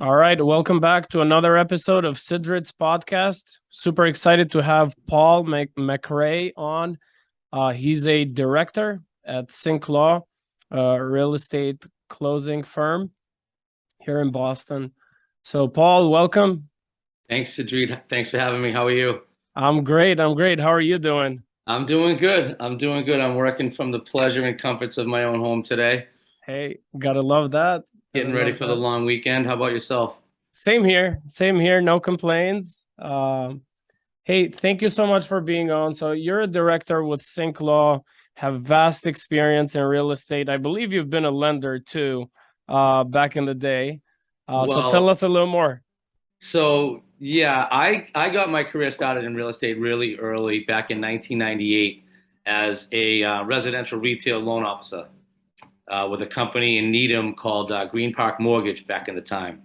All right, welcome back to another episode of Sidrit's podcast. Super excited to have Paul McRae on. He's a director at SINC LAW, a real estate closing firm here in Boston. So, Paul, welcome. Thanks, Sidrit. Thanks for having me. How are you? I'm great. I'm great. How are you doing? I'm doing good. I'm working from the pleasure and comforts of my own home today. Hey, gotta love that. Gotta Getting ready love for the that. long weekend. How about yourself? Same here. Same here. No complaints. Hey, thank you so much for being on. So you're a director with SINC Law, have vast experience in real estate. I believe you've been a lender too, back in the day. So tell Well, us a little more. I got my career started in real estate really early back in 1998 as a residential retail loan officer with a company in Needham called Green Park Mortgage back in the time,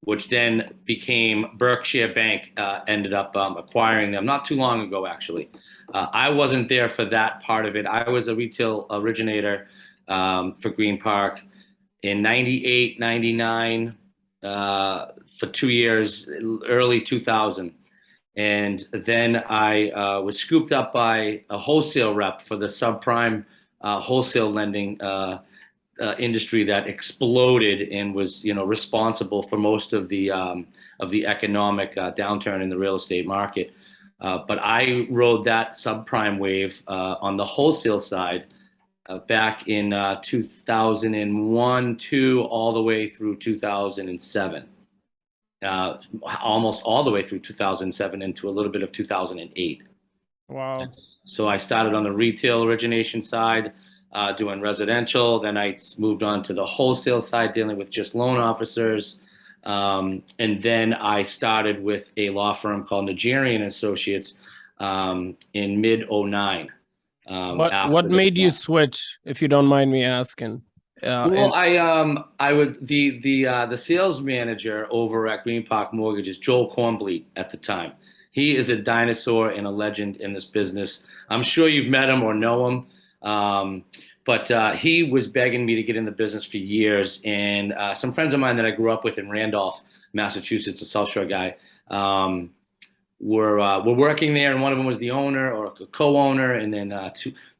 which then became Berkshire Bank, ended up acquiring them not too long ago, actually. I wasn't there for that part of it. I was a retail originator for Green Park in 98, 99, for 2 years, early 2000. And then I was scooped up by a wholesale rep for the subprime wholesale lending industry that exploded and was, responsible for most of the economic downturn in the real estate market. But I rode that subprime wave on the wholesale side back in 2001, 2, all the way through 2007. Almost all the way through 2007 into a little bit of 2008. Wow. So I started on the retail origination side, doing residential. Then I moved on to the wholesale side, dealing with just loan officers. And then I started with a law firm called Nigerian Associates in mid '09. What After the made you switch, if you don't mind me asking? Well, And I would the sales manager over at Green Park Mortgage is Joel Cornbleet at the time. He is a dinosaur and a legend in this business. I'm sure you've met him or know him. But he was begging me to get in the business for years. And some friends of mine that I grew up with in Randolph, Massachusetts, a South Shore guy, were working there, and one of them was the owner or a co-owner, and then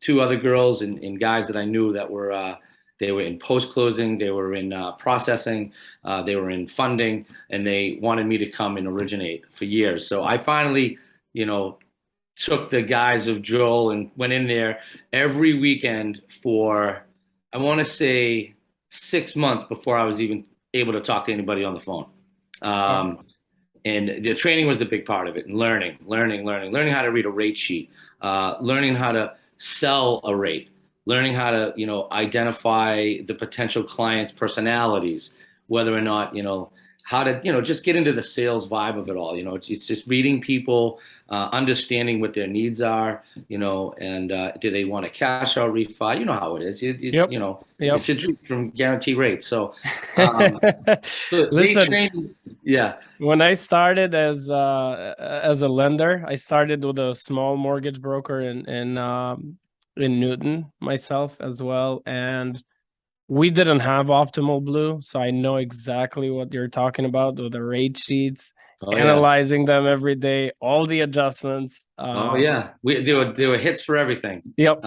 two other girls and guys that I knew that were they were in post closing, they were in processing, they were in funding, and they wanted me to come and originate for years. So I finally, took the guise of Joel and went in there every weekend for, I want to say, 6 months before I was even able to talk to anybody on the phone. wow. Um, and the training was the big part of it, and learning how to read a rate sheet, learning how to sell a rate, learning how to, identify the potential client's personalities, whether or not, how to, just get into the sales vibe of it all. It's just reading people, understanding what their needs are, and do they want a cash out refi? You know how it is. Yep. It's Yep. a from guarantee rate. Um, so they Listen, train, yeah. when I started as a lender, I started with a small mortgage broker in Newton myself as well, and we didn't have Optimal Blue, so I know exactly what you're talking about with the rate sheets, Oh yeah. analyzing them every day, all the adjustments. Oh yeah, there were hits for everything, Yep.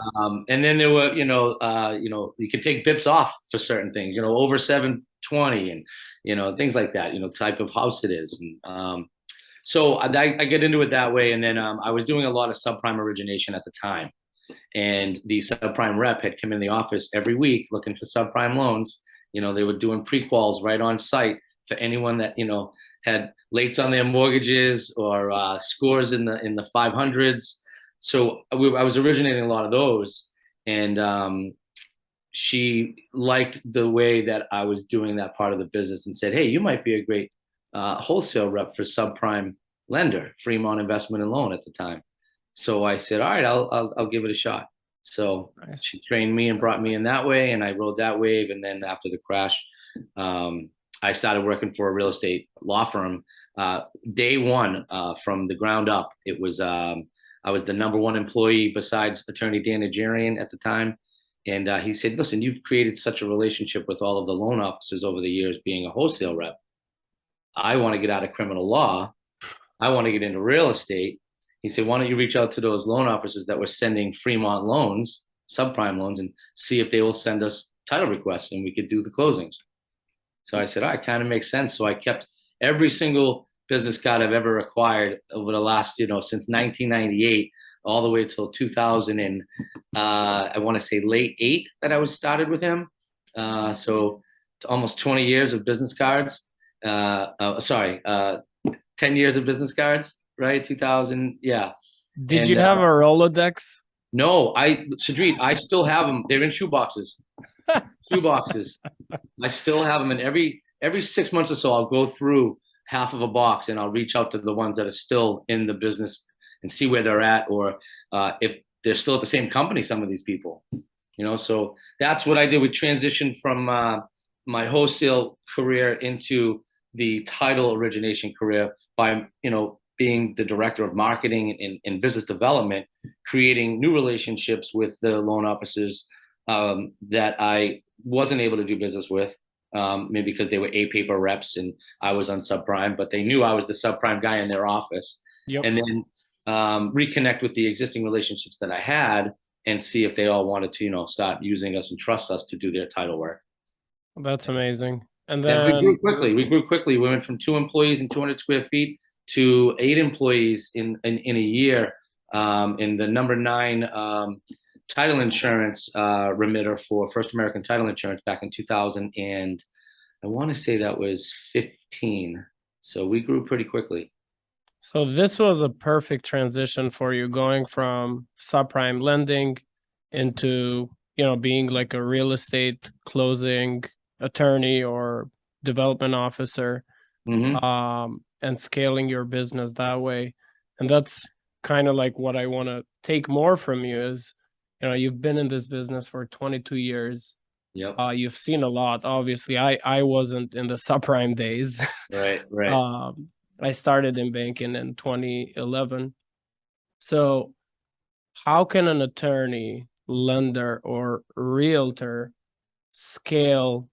and then there were you could take bips off for certain things, over 720 and things like that, type of house it is, and so I get into it that way, and then I was doing a lot of subprime origination at the time, and the subprime rep had come in the office every week looking for subprime loans. They were doing pre-quals right on site for anyone that had lates on their mortgages or scores in the 500s. So I was originating a lot of those, and she liked the way that I was doing that part of the business and said, "Hey, you might be a great wholesale rep for subprime lender, Fremont Investment and Loan at the time." So I said, "All right, I'll give it a shot." So Nice. she trained me and brought me in that way, and I rode that wave. And then after the crash, I started working for a real estate law firm. Day one, from the ground up, it was I was the number one employee besides Attorney Dan Nigerian at the time. And he said, "Listen, you've created such a relationship with all of the loan officers over the years, being a wholesale rep. I want to get out of criminal law. I want to get into real estate. He said, why don't you reach out to those loan officers that were sending Fremont loans, subprime loans, and see if they will send us title requests and we could do the closings. So I said, all right, kind of makes sense. So I kept every single business card I've ever acquired over the last, since 1998 all the way till 2000 and I want to say late '8 that I was started with him. So almost 20 years of business cards. 10 years of business cards, right? 2000, yeah. Did you have a Rolodex? No, Sidrit, I still have them. They're in shoe boxes. Shoe boxes. I still have them, and every 6 months or so, I'll go through half of a box and I'll reach out to the ones that are still in the business and see where they're at, or if they're still at the same company. Some of these people, so that's what I did. We transitioned from my wholesale career into the title origination career by being the director of marketing and business development, creating new relationships with the loan officers that I wasn't able to do business with, maybe because they were A-paper reps and I was on subprime, but they knew I was the subprime guy in their office. Yep. And then reconnect with the existing relationships that I had and see if they all wanted to, start using us and trust us to do their title work. That's amazing. And then we grew quickly. We went from 2 employees and 200 square feet to 8 employees in a year, in the number 9 title insurance remitter for First American Title Insurance back in 2000, and I want to say that was 15. So we grew pretty quickly. So this was a perfect transition for you, going from subprime lending into, being like a real estate closing attorney or development officer, and scaling your business that way. And that's kind of like what I want to take more from you is, you've been in this business for 22 years. Yep. You've seen a lot. Obviously, I wasn't in the subprime days. Right. I started in banking in 2011. So how can an attorney, lender, or realtor scale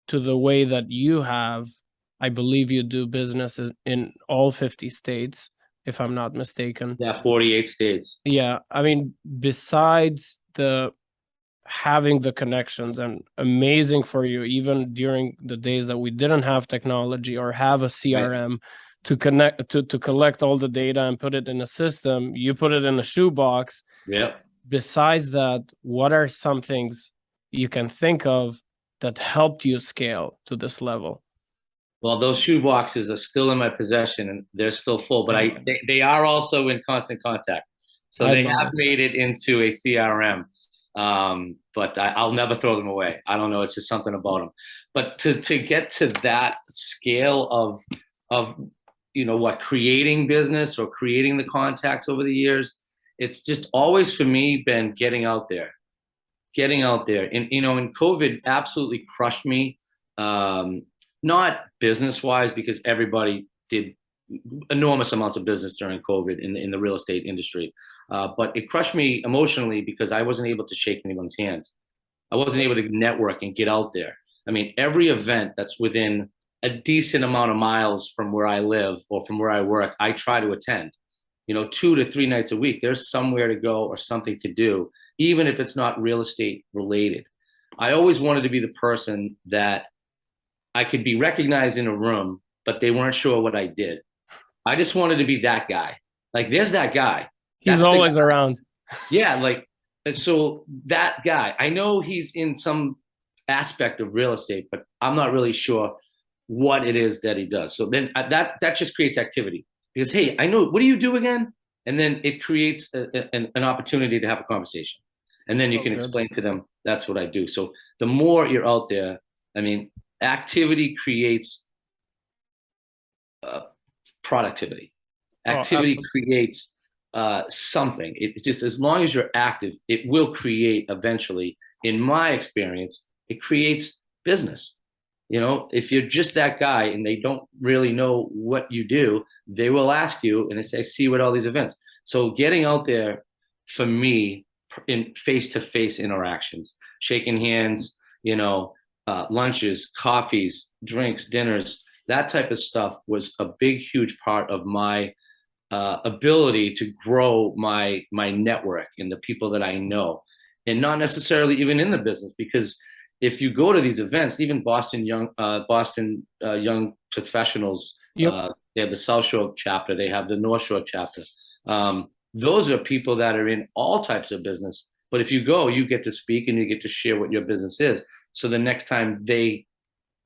to the way that you have? I believe you do businesses in all 50 states, if I'm not mistaken. Yeah, 48 states. Yeah. I mean, besides having the connections, and amazing for you, even during the days that we didn't have technology or have a CRM, right, to connect to collect all the data and put it in a system, you put it in a shoebox. Yeah. Besides that, what are some things you can think of that helped you scale to this level? Well, those shoe boxes are still in my possession and they're still full, but they are also in constant contact. So they have made it into a CRM. But I'll never throw them away. I don't know. It's just something about them. But to get to that scale of creating business or creating the contacts over the years, it's just always for me been getting out there. And, and COVID absolutely crushed me. Not business-wise, because everybody did enormous amounts of business during COVID in the real estate industry. But it crushed me emotionally because I wasn't able to shake anyone's hands. I wasn't able to network and get out there. I mean, every event that's within a decent amount of miles from where I live or from where I work, I try to attend. 2 to 3 nights a week, there's somewhere to go or something to do, even if it's not real estate related. I always wanted to be the person that I could be recognized in a room, but they weren't sure what I did. I just wanted to be that guy. Like, there's that guy. He's always around. Yeah, so that guy, I know he's in some aspect of real estate, but I'm not really sure what it is that he does. So then that just creates activity because, hey, I know, what do you do again? And then it creates an opportunity to have a conversation. And then you can explain to them, that's what I do. So the more you're out there, I mean, activity creates productivity. Activity creates something. It's just, as long as you're active, it will create eventually. In my experience, it creates business. If you're just that guy and they don't really know what you do, they will ask you and they say, see what all these events. So getting out there for me in face-to-face interactions, shaking hands, lunches, coffees, drinks, dinners, That type of stuff was a big, huge part of my ability to grow my network and the people that I know, and not necessarily even in the business. Because if you go to these events, even Boston Young Professionals, Yep. they have the South Shore chapter, they have the North Shore chapter. Those are people that are in all types of business. But if you go, you get to speak and you get to share what your business is. So the next time they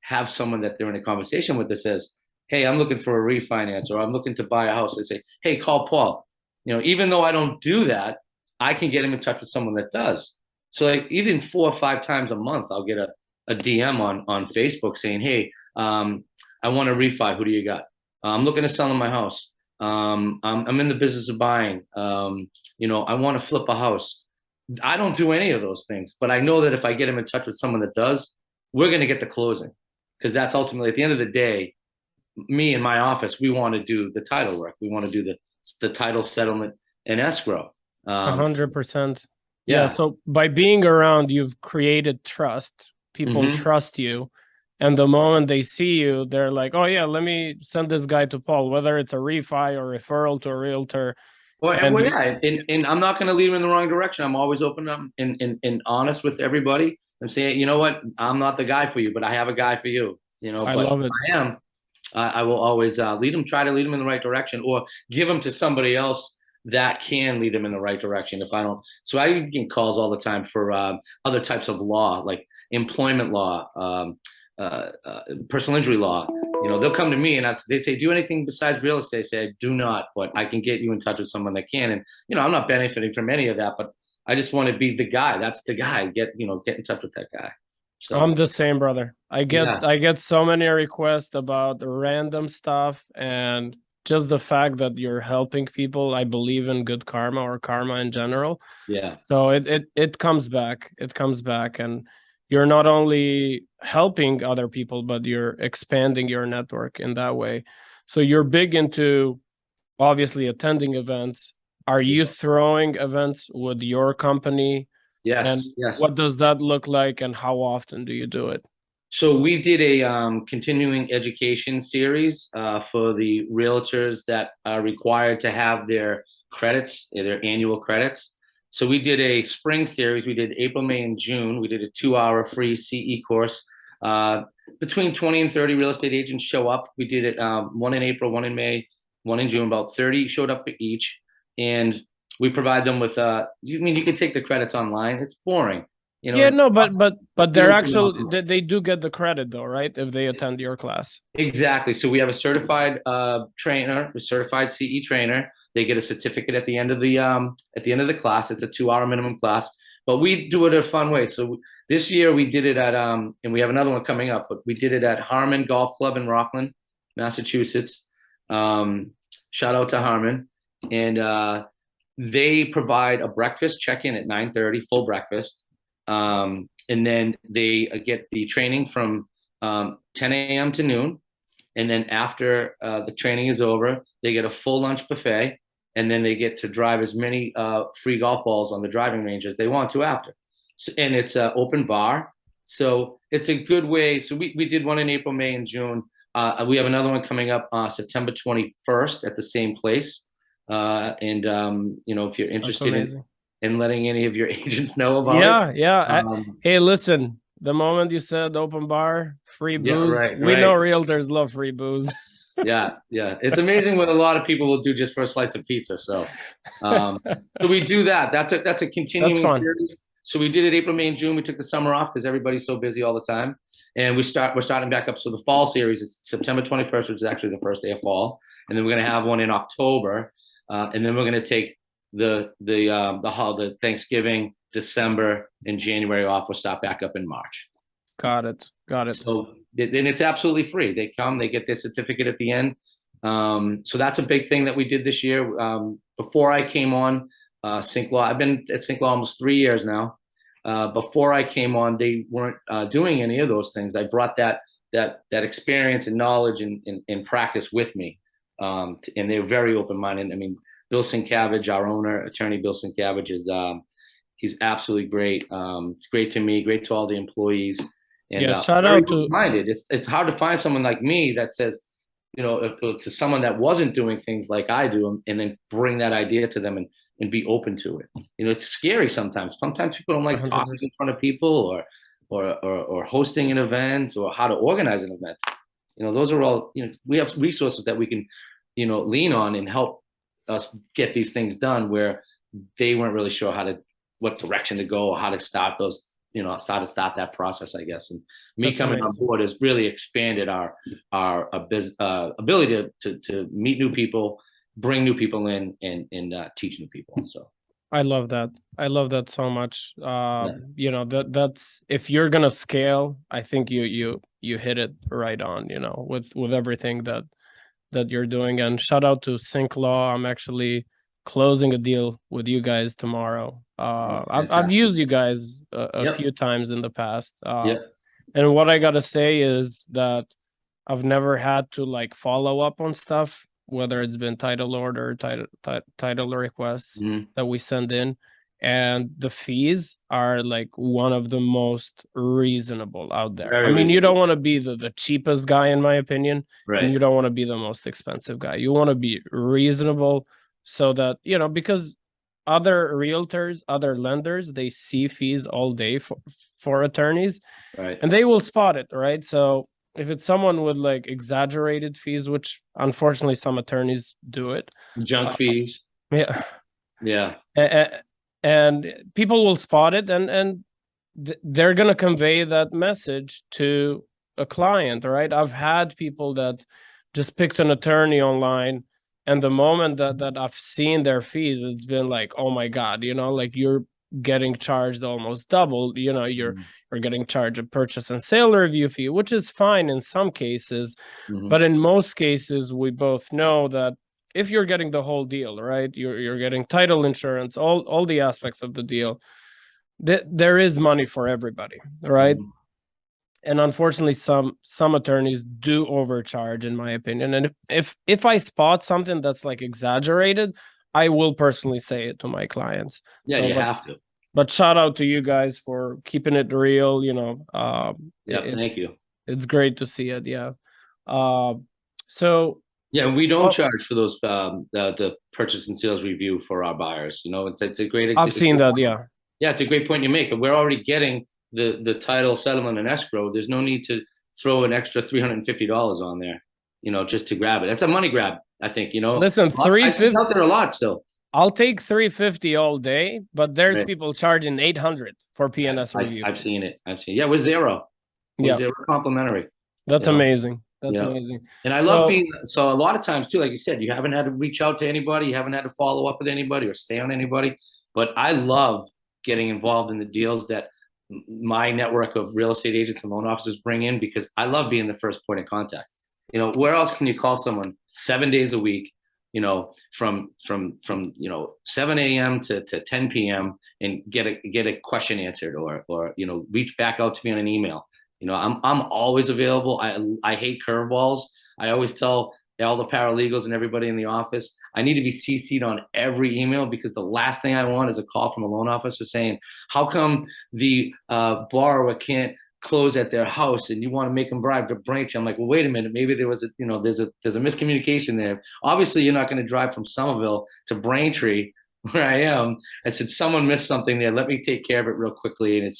have someone that they're in a conversation with that says, hey, I'm looking for a refinance, or I'm looking to buy a house, they say, hey, call Paul. Even though I don't do that, I can get him in touch with someone that does. So like even 4 or 5 times a month, I'll get a DM on Facebook saying, hey, I want to refi. Who do you got? I'm looking to sell in my house. I'm in the business of buying. I want to flip a house. I don't do any of those things, but I know that if I get him in touch with someone that does, we're going to get the closing, because that's ultimately, at the end of the day, me and my office, we want to do the title work. We want to do the title settlement and escrow. 100%. Yeah. Yeah. So by being around, you've created trust. People trust you. And the moment they see you, they're like, oh, yeah, let me send this guy to Paul, whether it's a refi or referral to a realtor. Well, yeah. And I'm not going to lead them in the wrong direction. I'm always open up and honest with everybody and say, you know what, I'm not the guy for you, but I have a guy for you. I love it. I am. I will always try to lead them in the right direction, or give them to somebody else that can lead them in the right direction. If I don't, so I get calls all the time for other types of law, like employment law, personal injury law. They'll come to me and they say, do anything besides real estate? I say, I do not, but I can get you in touch with someone that can. And, I'm not benefiting from any of that, but I just want to be the guy. That's the guy. Get in touch with that guy. So I'm the same, brother. I get so many requests about random stuff, and just the fact that you're helping people. I believe in good karma, or karma in general. Yeah. So it comes back. It comes back, and you're not only helping other people, but you're expanding your network in that way. So you're big into obviously attending events. Are you throwing events with your company? Yes. And yes. what does that look like, and how often do you do it? So we did a continuing education series for the realtors that are required to have their credits, their annual credits. So we did a spring series. We did April, May, and June. We did a 2-hour free CE course. Between 20 and 30 real estate agents show up. We did it one in April, one in May, one in June. About 30 showed up for each. And we provide them with, you can take the credits online. It's boring. Yeah, no, but they're they do get the credit though, right? If they attend your class. Exactly. So we have a certified trainer, a certified CE trainer. They get a certificate at the end of the class. It's a 2-hour minimum class, but we do it a fun way. So this year we did it at and we have another one coming up, but we did it at Harmon Golf Club in Rockland, Massachusetts. Shout out to Harmon. And they provide a breakfast check-in at 9:30, full breakfast. And then they get the training from 10 a.m. to noon. And then after the training is over, they get a full lunch buffet. And then they get to drive as many free golf balls on the driving range as they want to after. So, and it's an open bar. So it's a good way. So we did one in April, May, and June. We have another one coming up September 21st at the same place. If you're interested in letting any of your agents know about it. Yeah. Hey, listen, the moment you said open bar, free booze, we know realtors love free booze. Yeah. It's amazing what a lot of people will do just for a slice of pizza. So we do that. That's a continuing series. So we did it April, May, and June. We took the summer off because everybody's so busy all the time. And we're starting back up. So the fall series is September 21st, which is actually the first day of fall. And then we're going to have one in October. And then we're going to take the Thanksgiving, December, and January off. We'll start back up in March. Got it. So then it's absolutely free. They come, they get their certificate at the end. So that's a big thing that we did this year. Before I came on SINC LAW, I've been at SINC LAW almost 3 years now. Before I came on, they weren't doing any of those things. I brought that experience and knowledge and practice with me. And they're very open-minded. I mean, Bill Sienkiewicz, our owner, attorney Bill Sienkiewicz, he's absolutely great. It's great to me, great to all the employees. And Yeah, shout very out to open-minded. It's hard to find someone like me that says, to someone that wasn't doing things like I do, and then bring that idea to them and be open to it. It's scary sometimes. Sometimes people don't like talking 100%. in front of people, or hosting an event, or how to organize an event. Those are all, we have resources that we can, lean on and help us get these things done where they weren't really sure what direction to go, or how to start those, start that process, I guess. And me That's coming on amazing. board has really expanded our ability to meet new people, bring new people in, and teach new people. So I love that. I love that so much. yeah. That's if you're gonna scale, I think you hit it right on, with everything that you're doing. And shout out to SINC LAW. I'm actually closing a deal with you guys tomorrow. I've used you guys a Yep. few times in the past. Yep. And what I gotta say is that I've never had to like follow up on stuff, whether it's been title order, title requests Mhm. that we send in, and the fees are like one of the most reasonable out there. Very I mean, you reasonable. don't want to be the cheapest guy, in my opinion, and Right. you don't want to be the most expensive guy. You want to be reasonable so that, because other realtors, other lenders, they see fees all day for attorneys, Right. and they will spot it, right? So if it's someone with like exaggerated fees, which unfortunately some attorneys do it, Junk fees. yeah, Yeah. and people will spot it, and they're gonna convey that message to a client, right? I've had people that just picked an attorney online, and the moment that I've seen their fees, it's been like, oh my God, like you're getting charged almost double. You're getting charged a purchase and sale review fee, which is fine in some cases, Mhm. but in most cases, we both know that if you're getting the whole deal, right, you're getting title insurance, all the aspects of the deal, there is money for everybody, right? Mhm. And unfortunately, some attorneys do overcharge, in my opinion. And if I spot something that's like exaggerated, I will personally say it to my clients. Yeah, So, you have to. but shout out to you guys for keeping it real. Yeah, thank you. It's great to see it. Yeah. So Yeah, we don't well, charge for those the purchase and sales review for our buyers. It's a great I've seen that. Yeah. yeah, it's a great point you make. We're already getting the title settlement and escrow. There's no need to throw an extra $350 on there, just to grab it. That's a money grab, I think. Listen, I see it out there a lot still. I'll take 350 all day, but there's Right. people charging 800 for PNS review. I've seen it. Yeah, with zero. Yeah, Zero complimentary. that's amazing. That's Yeah. amazing. And I love so a lot of times too, like you said, you haven't had to reach out to anybody, you haven't had to follow up with anybody or stay on anybody. But I love getting involved in the deals that my network of real estate agents and loan officers bring in, because I love being the first point of contact. Where else can you call someone 7 days a week, from 7 a.m. to 10 p.m. and get a question answered, or reach back out to me on an email. I'm always available. I hate curveballs. I always tell all the paralegals and everybody in the office, I need to be CC'd on every email, because the last thing I want is a call from a loan officer saying, how come the borrower can't close at their house and you want to make them drive to Braintree? I'm like, well, wait a minute, maybe there was there's a miscommunication there. Obviously, you're not going to drive from Somerville to Braintree, where I am. I said, someone missed something there. Let me take care of it real quickly. And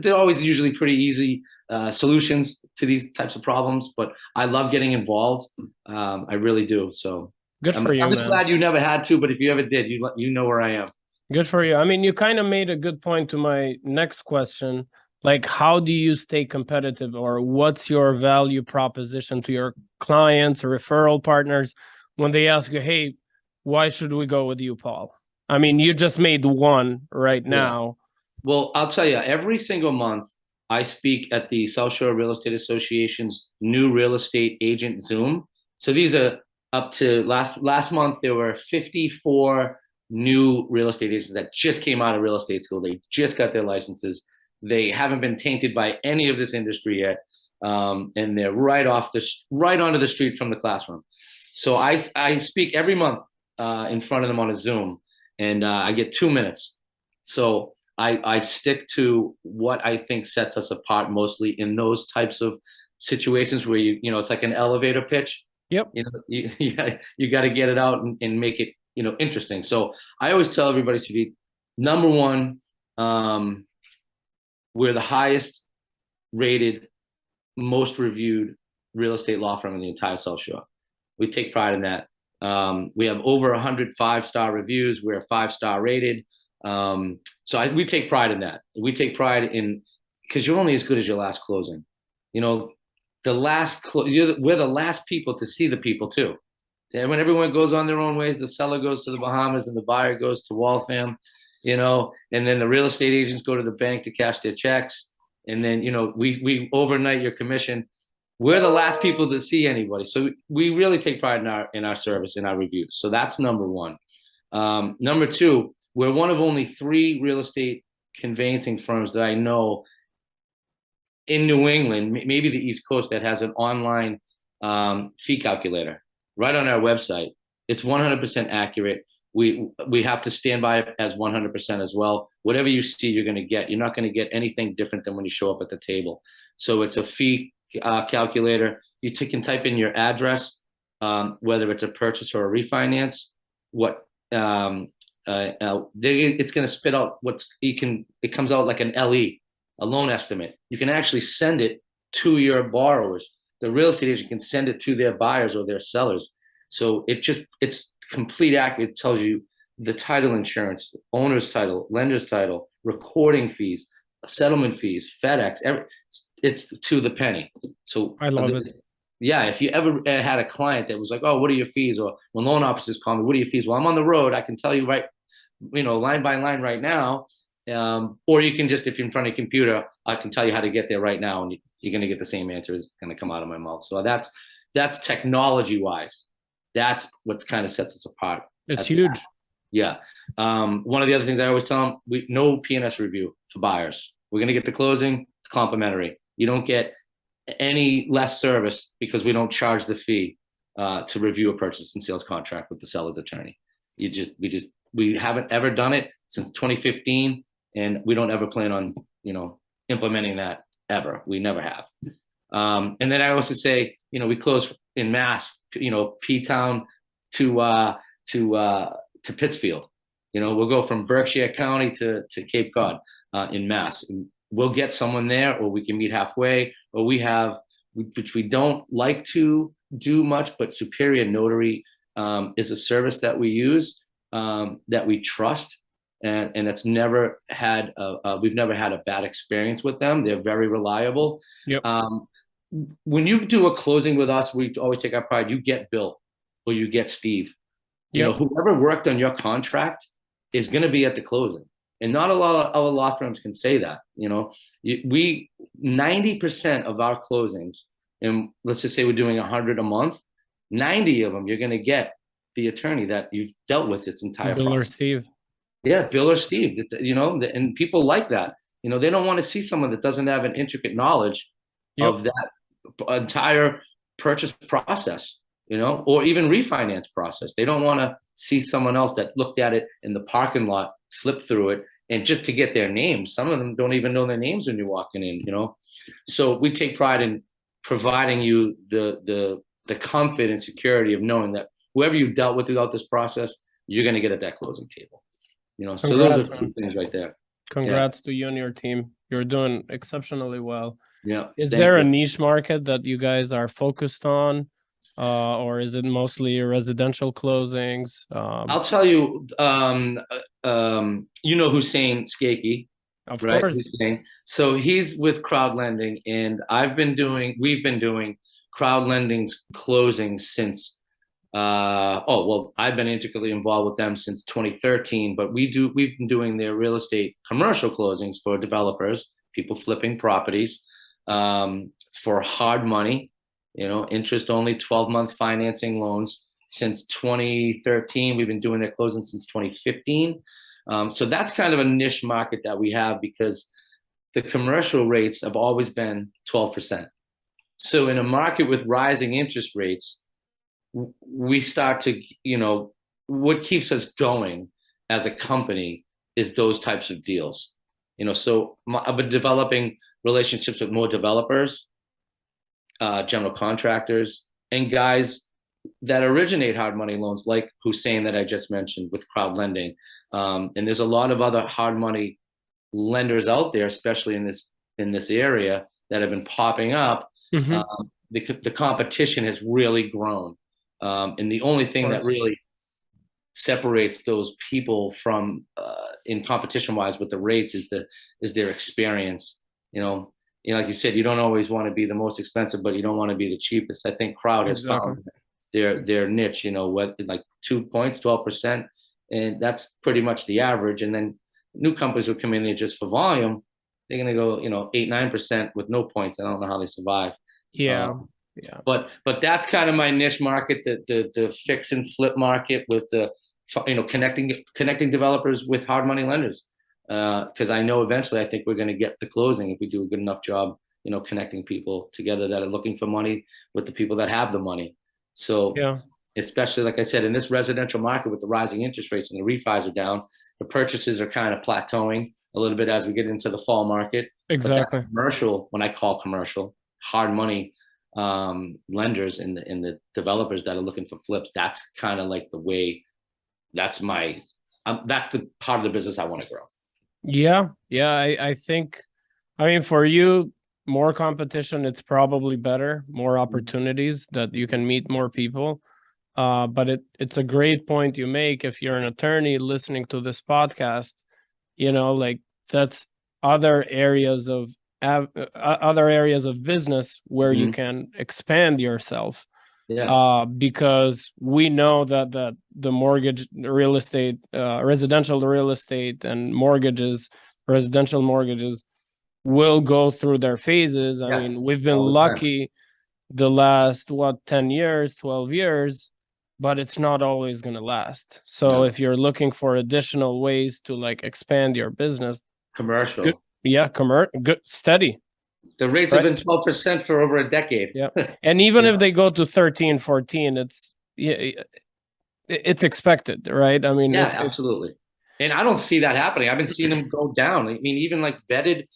they're always usually pretty easy solutions to these types of problems, but I love getting involved. I really do. So good for you, I'm just man. glad you never had to, but if you ever did, you know where I am. Good for you. I mean, you kind of made a good point to my next question. Like, how do you stay competitive, or what's your value proposition to your clients or referral partners when they ask you, hey, why should we go with you, Paul? I mean, you just made one right now. Well, I'll tell you, every single month I speak at the South Shore Real Estate Association's new real estate agent Zoom. So these are up to last month, there were 54 new real estate agents that just came out of real estate school. They just got their licenses. They haven't been tainted by any of this industry yet. And they're right onto the street from the classroom. So I speak every month in front of them on a Zoom, and I get 2 minutes. So I stick to what I think sets us apart mostly in those types of situations where it's like an elevator pitch. Yep. You got to get it out and make it, interesting. So I always tell everybody to be number one. We're the highest rated, most reviewed real estate law firm in the entire South Shore. We take pride in that. We have over 100 five-star reviews. We're 5-star rated. We take pride in that. We take pride in, because you're only as good as your last closing. We're the last people to see the people too. And when everyone goes on their own ways, the seller goes to the Bahamas and the buyer goes to Waltham, and then the real estate agents go to the bank to cash their checks. And then, we overnight your commission. We're the last people to see anybody. So we really take pride in our service, in our reviews. So that's number one. Number two, we're one of only 3 real estate conveyancing firms that I know in New England, maybe the East Coast, that has an online fee calculator right on our website. It's 100% accurate. We have to stand by it as 100% as well. Whatever you see, you're going to get. You're not going to get anything different than when you show up at the table. So it's a fee calculator. You can type in your address, whether it's a purchase or a refinance. It's going to spit out it comes out like an LE, a loan estimate. You can actually send it to your borrowers. The real estate agent can send it to their buyers or their sellers. So it's complete accurate. It tells you the title insurance, owner's title, lender's title, recording fees, settlement fees, FedEx, it's to the penny. So I love it. Yeah, if you ever had a client that was like, oh, what are your fees? Or when loan officers call me, what are your fees? Well, I'm on the road. I can tell you line by line right now. Or you can just, if you're in front of a computer, I can tell you how to get there right now, and you're going to get the same answer is going to come out of my mouth. So that's technology wise. That's what kind of sets us apart. It's huge. Yeah. One of the other things I always tell them, no P&S review for buyers. We're going to get the closing. It's complimentary. You don't get any less service because we don't charge the fee to review a purchase and sales contract with the seller's attorney. We haven't ever done it since 2015, and we don't ever plan on, implementing that ever. We never have. And then I also say, we close in Mass, P-Town to Pittsfield. We'll go from Berkshire County to Cape Cod in Mass. And we'll get someone there, or we can meet halfway, or which we don't like to do much, but Superior Notary is a service that we use, that we trust, and it's never had we've never had a bad experience with them. They're very reliable. Yep. When you do a closing with us, we always take our pride. You get Bill or you get Steve. Whoever worked on your contract is going to be at the closing. And not a lot of other law firms can say that. 90% of our closings, and let's just say we're doing 100 a month, 90 of them you're going to get the attorney that you've dealt with this entire Bill process. or Steve. Yeah, Bill or Steve. And people like that. They don't want to see someone that doesn't have an intricate knowledge of that entire purchase process, or even refinance process. They don't want to see someone else that looked at it in the parking lot, flipped through it, and just to get their names. Some of them don't even know their names when you're walking in, So we take pride in providing you the comfort and security of knowing that whoever you dealt with throughout this process, you're going to get at that closing table. So those are 2 things right there. Congrats to you and your team. You're doing exceptionally well. Yeah. Is there a niche market that you guys are focused on, or is it mostly residential closings? I'll tell you, Hussein Skaki, of right? course. Hussein. So he's with crowd lending, and we've been doing crowd lending's closings since I've been intricately involved with them since 2013, but we've been doing their real estate commercial closings for developers, people flipping properties, for hard money, interest only 12-month financing loans since 2013. We've been doing their closings since 2015. So that's kind of a niche market that we have because the commercial rates have always been 12%. So in a market with rising interest rates, we start to, what keeps us going as a company is those types of deals. So I've been developing relationships with more developers, general contractors, and guys that originate hard money loans, like Hussein that I just mentioned with crowd lending. And there's a lot of other hard money lenders out there, especially in this area, that have been popping up. The competition has really grown, and the only thing that really separates those people from in competition wise with the rates is their experience. Like you said, you don't always want to be the most expensive, but you don't want to be the cheapest. I think crowd has found their niche, what, like 2 points, 12%, and that's pretty much the average. And then new companies will come in there just for volume. They're going to go, 8, 9% with no points. I don't know how they survive. Yeah. But that's kind of my niche market, the fix and flip market, with the, connecting developers with hard money lenders. Because I know eventually I think we're going to get the closing if we do a good enough job, connecting people together that are looking for money with the people that have the money. So especially, like I said, in this residential market with the rising interest rates and the refis are down, the purchases are kind of plateauing a little bit as we get into the fall market. Exactly. But commercial, when I call commercial, hard money lenders and the developers that are looking for flips, that's kind of like the way, that's the part of the business I want to grow. Yeah. I think, for you, more competition, it's probably better, more opportunities that you can meet more people. But it's a great point you make. If you're an attorney listening to this podcast, like, that's other areas of business where you can expand yourself. Because we know that the mortgage, real estate, residential real estate, and residential mortgages will go through their phases. We've been lucky the last 10 years, 12 years, but it's not always going to last. So if you're looking for additional ways to expand your business, commercial, good, steady. The rates have been 12% for over a decade. And even if they go to 13, 14, it's expected, right? Absolutely. And I don't see that happening. I've been seeing them go down. Even like vetted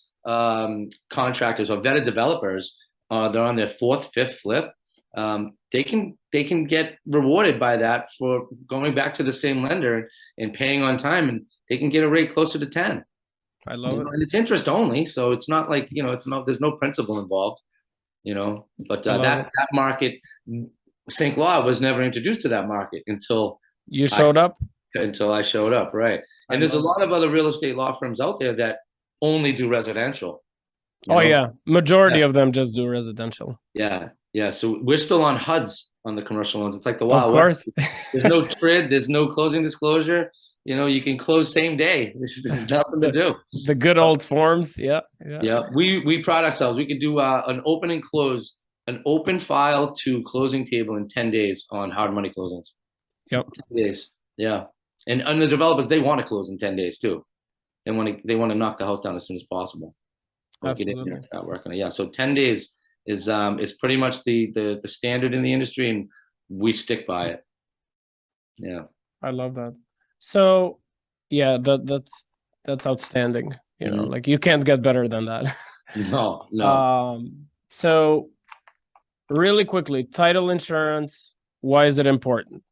contractors or vetted developers, they're on their 4th, 5th flip. They can get rewarded by that for going back to the same lender and paying on time, and they can get a rate closer to 10. I love it. And it's interest only, so it's not like, there's no principal involved, but that market, SINC LAW was never introduced to that market until you showed up. Until I showed up, right? And there's a lot of other real estate law firms out there that only do residential. Majority of them just do residential. So we're still on HUDs on the commercial loans. It's like the Wild West. There's no TRID, there's no closing disclosure. You can close same day. There's nothing to do. The good old forms. We pride ourselves. We could do an open and close, an open file to closing table in 10 days on hard money closings. 10 days. And the developers, they want to close in 10 days too. They want to knock the house down as soon as possible. Absolutely. Get in there and start working it. So 10 days is pretty much the standard in the industry, and we stick by it. I love that. So that's outstanding. You can't get better than that. No. So really quickly, title insurance, why is it important?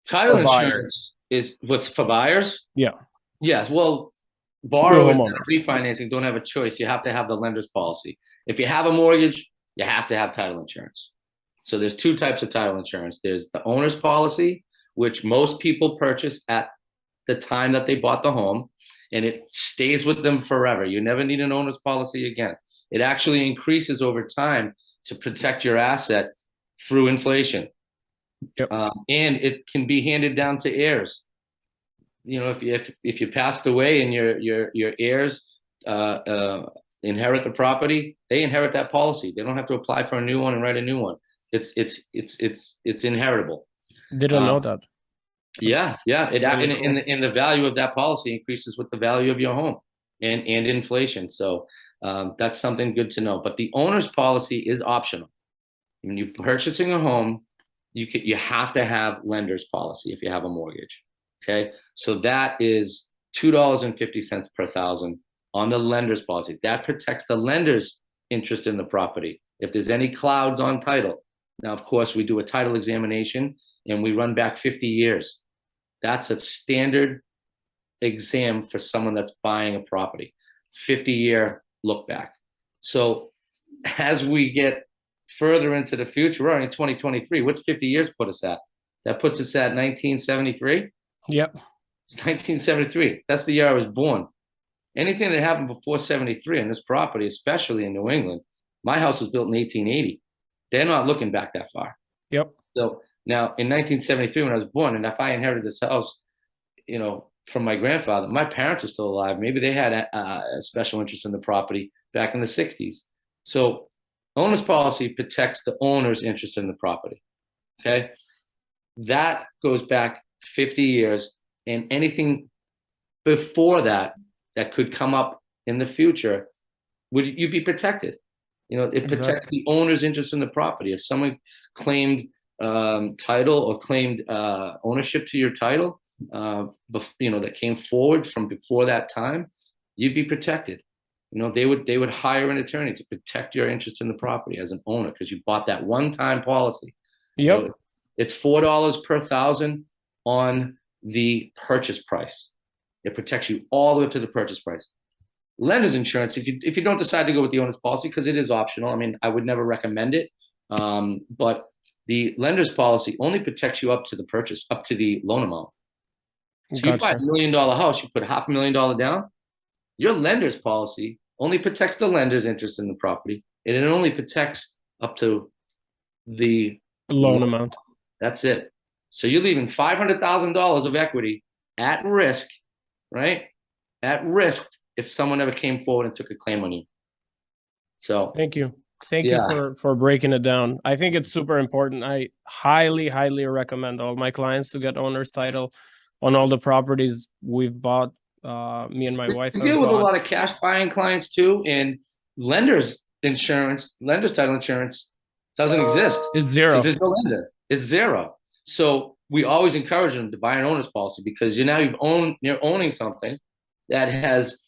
Title insurance is what's for buyers? Yes. Well, borrowers that are refinancing don't have a choice. You have to have the lender's policy. If you have a mortgage, you have to have title insurance. So there's 2 types of title insurance. There's the owner's policy, which most people purchase at the time that they bought the home, and it stays with them forever. You never need an owner's policy again. It actually increases over time to protect your asset through inflation. And it can be handed down to heirs. If you passed away and your heirs inherit the property, they inherit that policy. They don't have to apply for a new one and write a new one. It's inheritable. Didn't know that. And the value of that policy increases with the value of your home and inflation. So that's something good to know. But the owner's policy is optional. When you're purchasing a home, you have to have lender's policy if you have a mortgage. Okay, so that is $2.50 per thousand on the lender's policy. That protects the lender's interest in the property. If there's any clouds on title, now, of course, we do a title examination and we run back 50 years. That's a standard exam for someone that's buying a property, 50-year look back. So as we get further into the future, we're in 2023. What's 50 years put us at? That puts us at 1973. Yep. It's 1973. That's the year I was born. Anything that happened before 73 on this property, especially in New England, my house was built in 1880. They're not looking back that far. Yep. So now in 1973, when I was born, and if I inherited this house, from my grandfather, my parents are still alive. Maybe they had a special interest in the property back in the 60s. So owner's policy protects the owner's interest in the property. Okay. That goes back 50 years, and anything before that could come up in the future, would you be protected? It protects the owner's interest in the property. If someone claimed title or claimed ownership to your title, that came forward from before that time, you'd be protected. They would hire an attorney to protect your interest in the property as an owner because you bought that one-time policy. Yep. It's $4 per thousand on the purchase price. It protects you all the way up to the purchase price. Lender's insurance, if you don't decide to go with the owner's policy, because it is optional, I mean, I would never recommend it, but the lender's policy only protects you up to the loan amount. So you buy $1 million house, you put $500,000 down, your lender's policy only protects the lender's interest in the property, and it only protects up to the loan amount. That's it. So you're leaving $500,000 of equity at risk, right? At risk if someone ever came forward and took a claim on you. So thank you for breaking it down. I think it's super important. I highly recommend all my clients to get owner's title on all the properties we've bought. Me and my wife deal with a lot of cash buying clients too, and lender's title insurance doesn't exist. It's zero. There's no lender. It's zero. So we always encourage them to buy an owner's policy because you're owning something that has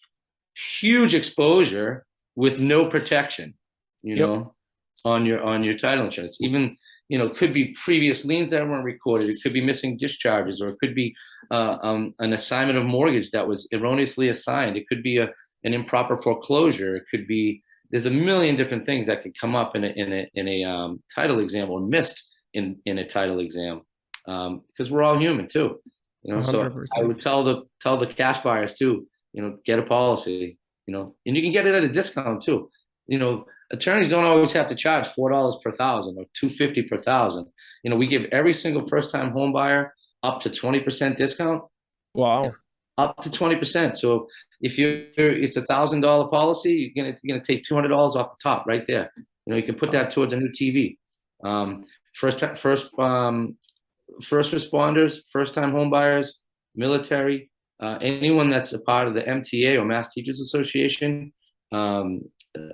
huge exposure with no protection, on your title insurance. Even, it could be previous liens that weren't recorded. It could be missing discharges, or it could be an assignment of mortgage that was erroneously assigned. It could be an improper foreclosure. It could be, there's a million different things that could come up in a title exam, or missed in a title exam, because we're all human too. 100%. So I would tell the cash buyers too, get a policy, and you can get it at a discount too. Attorneys don't always have to charge $4 per thousand or $250 per thousand. We give every single first-time home buyer up to 20% discount. Wow. Up to 20%. So if it's $1,000 policy, you're gonna take $200 off the top right there. You can put that towards a new TV. First responders, first-time home buyers, military, anyone that's a part of the MTA or Mass Teachers Association,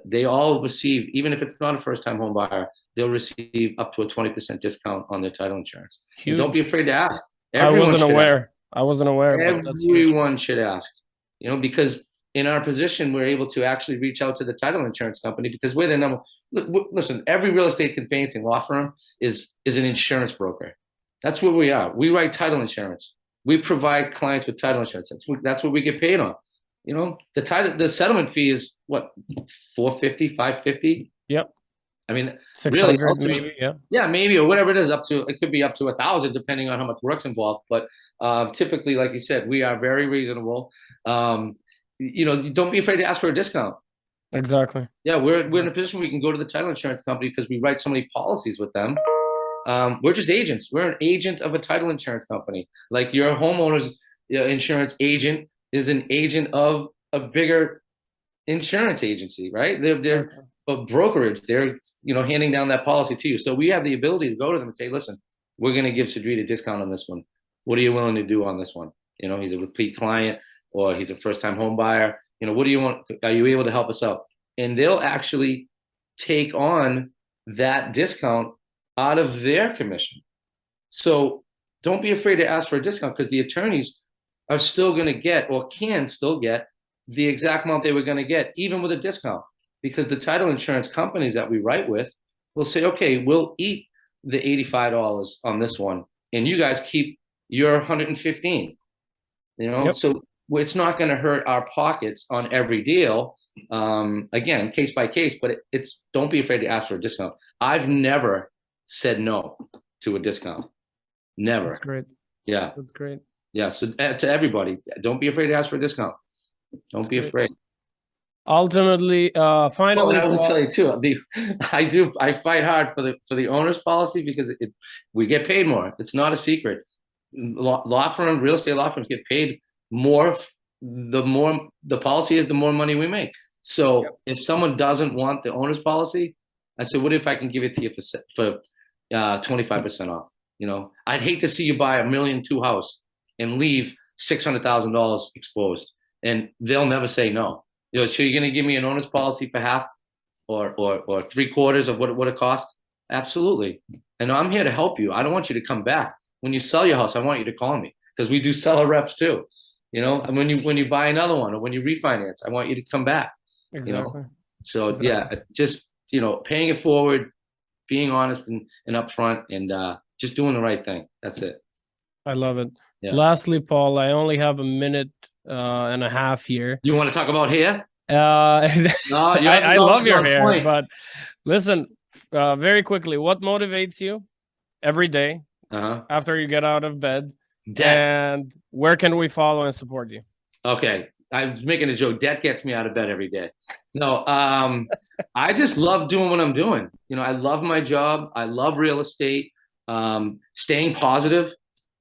they all receive, even if it's not a first-time home buyer, they'll receive up to a 20% discount on their title insurance. Don't be afraid to ask. I wasn't aware. Everyone should ask, because in our position, we're able to actually reach out to the title insurance company because we're the number. Listen, every real estate conveyancing law firm is an insurance broker. That's what we are. We write title insurance. We provide clients with title insurance. That's what we get paid on. The settlement fee is what, $450, $550? Yep. I mean, 600 really, maybe, yeah. Yeah, maybe, or whatever it is, it could be up to 1,000 depending on how much work's involved. But typically, like you said, we are very reasonable. Don't be afraid to ask for a discount. Exactly. Yeah, we're in a position where we can go to the title insurance company because we write so many policies with them. We're just agents. We're an agent of a title insurance company. Like your homeowner's insurance agent is an agent of a bigger insurance agency, right? They're a brokerage. They're handing down that policy to you. So we have the ability to go to them and say, listen, we're going to give Sidrit a discount on this one. What are you willing to do on this one? He's a repeat client or he's a first-time home buyer. What do you want? Are you able to help us out? And they'll actually take on that discount out of their commission. So don't be afraid to ask for a discount because the attorneys are still going to get, or can still get, the exact amount they were going to get, even with a discount. Because the title insurance companies that we write with will say, okay, we'll eat the $85 on this one, and you guys keep your $115. Yep. So it's not going to hurt our pockets on every deal. Again, case by case, but it's don't be afraid to ask for a discount. I've never said no to a discount. Never. That's great. Yeah. That's great. Yeah. So to everybody, don't be afraid to ask for a discount. Don't be afraid. Ultimately, finally, I will tell you too. I fight hard for the owner's policy because we get paid more. It's not a secret. Law firm, real estate law firms get paid more. The more the policy is, the more money we make. So if someone doesn't want the owner's policy, I said, what if I can give it to you for 25% off? I'd hate to see you buy $1.2 million house and leave $600,000 exposed, and they'll never say no. So you're going to give me an owner's policy for half or 3/4 of what it costs? Absolutely. And I'm here to help you. I don't want you to come back. When you sell your house, I want you to call me, because we do seller reps too. And when you buy another one, or when you refinance, I want you to come back. Exactly. So yeah, just paying it forward, being honest and upfront, and just doing the right thing. That's it. I love it. Yeah. Lastly, Paul, I only have a minute and a half here. You want to talk about hair? No, I love your hair, but listen, very quickly, what motivates you every day after you get out of bed? And where can we follow and support you? Okay. I was making a joke. Debt gets me out of bed every day. No, I just love doing what I'm doing. I love my job. I love real estate. Staying positive.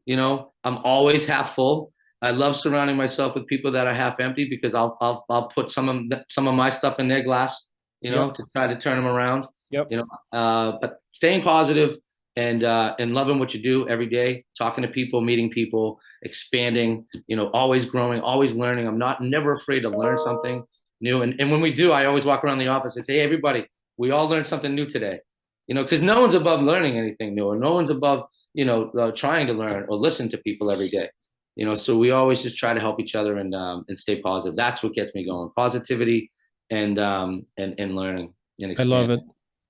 I'm always half full. I love surrounding myself with people that are half empty, because I'll put some of my stuff in their glass, to try to turn them around. But staying positive and loving what you do every day, talking to people, meeting people, expanding, always growing, always learning. I'm never afraid to learn something new. And when we do, I always walk around the office and say, hey, everybody, we all learned something new today. Because no one's above learning anything new, or no one's above, trying to learn or listen to people every day. So we always just try to help each other and stay positive. That's what gets me going. Positivity and learning and expanding. I love it.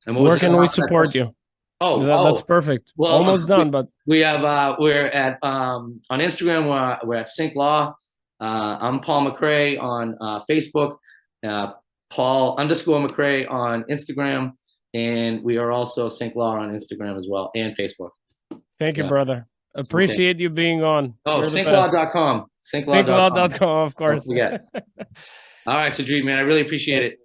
And where can we support you? That's perfect. Well, almost done, but we have we're at on Instagram. We're at SINC LAW. I'm Paul McRae on Facebook. Paul_McRae on Instagram, and we are also SINC LAW on Instagram as well, and Facebook. Thank you, brother. Appreciate you being on. SINCLAW.com. SINCLAW.com, of course. Don't forget. All right, Sidrit, man, I really appreciate it.